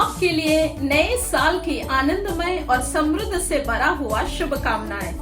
आपके लिए नए साल की आनंदमय और समृद्ध से भरा हुआ शुभकामनाएं।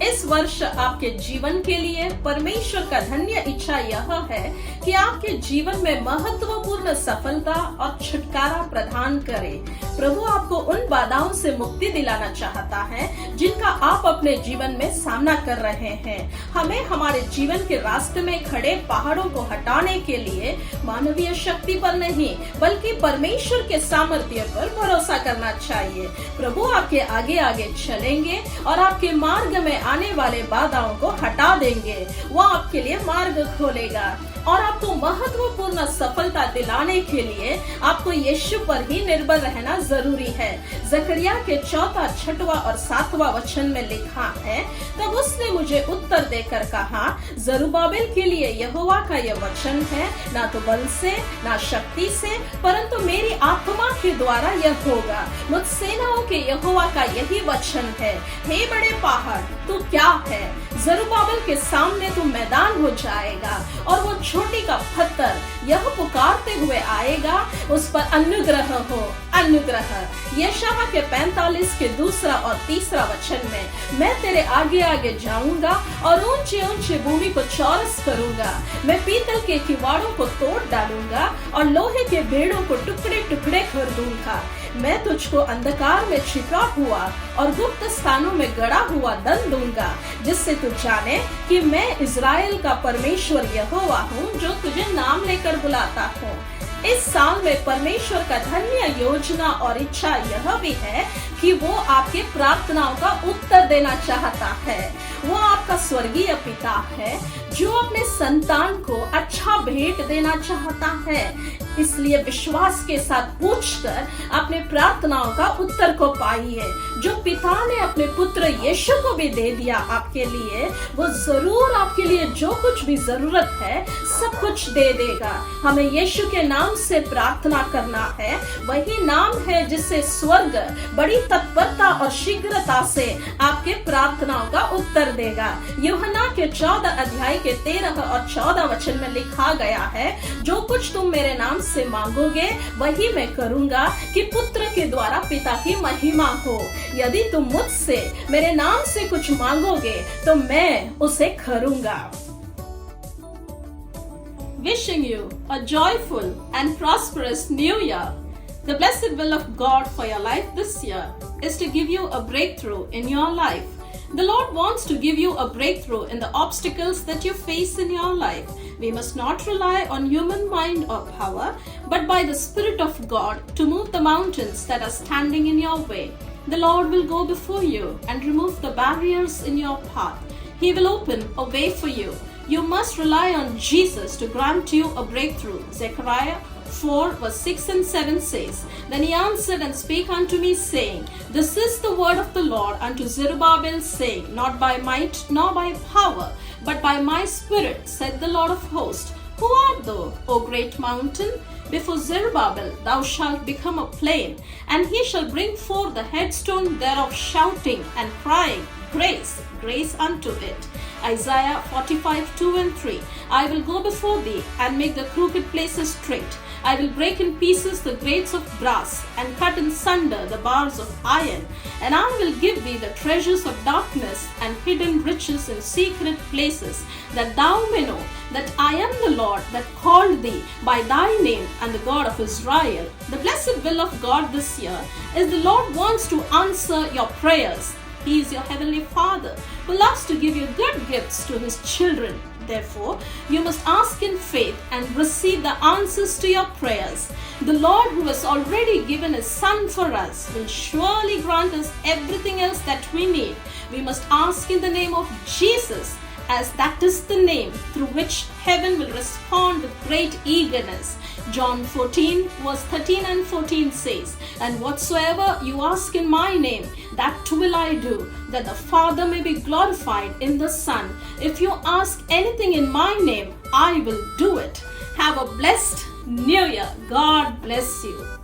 इस वर्ष आपके जीवन के लिए परमेश्वर का धन्य इच्छा यह है कि आपके जीवन में महत्वपूर्ण सफलता और छुटकारा प्रदान करे। प्रभु आपको उन बाधाओं से मुक्ति दिलाना चाहता है जिनका आप अपने जीवन में सामना कर रहे हैं। हमें हमारे जीवन के रास्ते में खड़े पहाड़ों को हटाने के लिए मानवीय शक्ति पर नहीं बल्कि परमेश्वर के सामर्थ्य पर भरोसा करना चाहिए। प्रभु आपके आगे आगे चलेंगे और आपके मार्ग में आने वाले बाधाओं को हटा देंगे। वो आपके लिए मार्ग खोलेगा और आपको महत्वपूर्ण सफलता दिलाने के लिए आपको यीशु पर ही निर्भर रहना जरूरी है। जकरिया के 4, 6 और 7 वचन में लिखा है, तब उसने मुझे उत्तर देकर कहा, जरुब्बाबेल के लिए यहोवा का यह वचन है, ना तो बल से ना शक्ति से परंतु मेरी आत्मा के द्वारा यह होगा। मुझ सेनाओं के यहोवा का यही वचन है, हे बड़े पहाड़ तू क्या है, जरुब्बाबेल के सामने तू मैदान हो जाएगा और वो छोटी का पत्थर यह पुकारते हुए आएगा, उस पर अनुग्रह हो अनुग्रह। यशायाह के 45 के 2 और 3 वचन में, मैं तेरे आगे आगे जाऊंगा और ऊंचे ऊंचे भूमि को चौरस करूंगा। मैं पीतल के किवाड़ों को तोड़ डालूंगा और लोहे के बेड़ों को टुकड़े टुकड़े कर दूंगा। मैं तुझको अंधकार में छिपा हुआ और गुप्त स्थानों में गड़ा हुआ धन दूंगा, जिससे तू जाने कि मैं इज़राइल का परमेश्वर यहोवा हूँ, जो तुझे नाम लेकर बुलाता हूँ। इस साल में परमेश्वर का धन्य योजना और इच्छा यह भी है कि वो आपके प्रार्थनाओं का उत्तर देना चाहता है। वो आपका स्वर्गीय पिता है जो अपने संतान को अच्छा भेंट देना चाहता है। इसलिए विश्वास के साथ पूछकर अपने प्रार्थनाओं का उत्तर को पाइए। जो पिता ने अपने पुत्र यीशु को भी दे दिया आपके लिए, वो जरूर आपके लिए जो कुछ भी जरूरत है सब कुछ दे देगा। हमें यीशु के नाम से प्रार्थना करना है। वही नाम है जिससे स्वर्ग बड़ी तत्परता और शीघ्रता से आपके प्रार्थनाओं का उत्तर देगा। यूहन्ना के 14 अध्याय के 13 और 14 वचन में लिखा गया है, जो कुछ तुम मेरे नाम से मांगोगे वही मैं करूंगा, कि पुत्र के द्वारा पिता की महिमा हो। यदि तुम मुझसे मेरे नाम से कुछ मांगोगे तो मैं उसे करूंगा। Wishing you a joyful and prosperous new year. The blessed will of God for your life this year is to give you a breakthrough in your life. The Lord wants to give you a breakthrough in the obstacles that you face in your life. We must not rely on human mind or power, but by the Spirit of God to move the mountains that are standing in your way. The Lord will go before you and remove the barriers in your path. He will open a way for you. You must rely on Jesus to grant you a breakthrough. Zechariah 4 verse 6 and 7 says, Then he answered and spake unto me, saying, This is the word of the Lord unto Zerubbabel, saying, Not by might nor by power, but by my spirit, said the Lord of hosts. Who art thou, O great mountain? Before Zerubbabel thou shalt become a plain, and he shall bring forth the headstone thereof, shouting and crying, Grace, grace unto it. Isaiah 45, 2 and 3. I will go before thee and make the crooked places straight. I will break in pieces the grates of brass and cut in sunder the bars of iron. And I will give thee the treasures of darkness and hidden riches in secret places, that thou may know that I am the Lord that called thee by thy name, and the God of Israel. The blessed will of God this year is the Lord wants to answer your prayers. He is your heavenly Father who loves to give you good gifts to his children. Therefore, you must ask in faith and receive the answers to your prayers. The Lord, who has already given his Son for us, will surely grant us everything else that we need. We must ask in the name of Jesus, as that is the name through which heaven will respond with great eagerness. John 14 verse 13 and 14 says, And whatsoever you ask in my name, that will I do, that the Father may be glorified in the Son. If you ask anything in my name, I will do it. Have a blessed New Year. God bless you.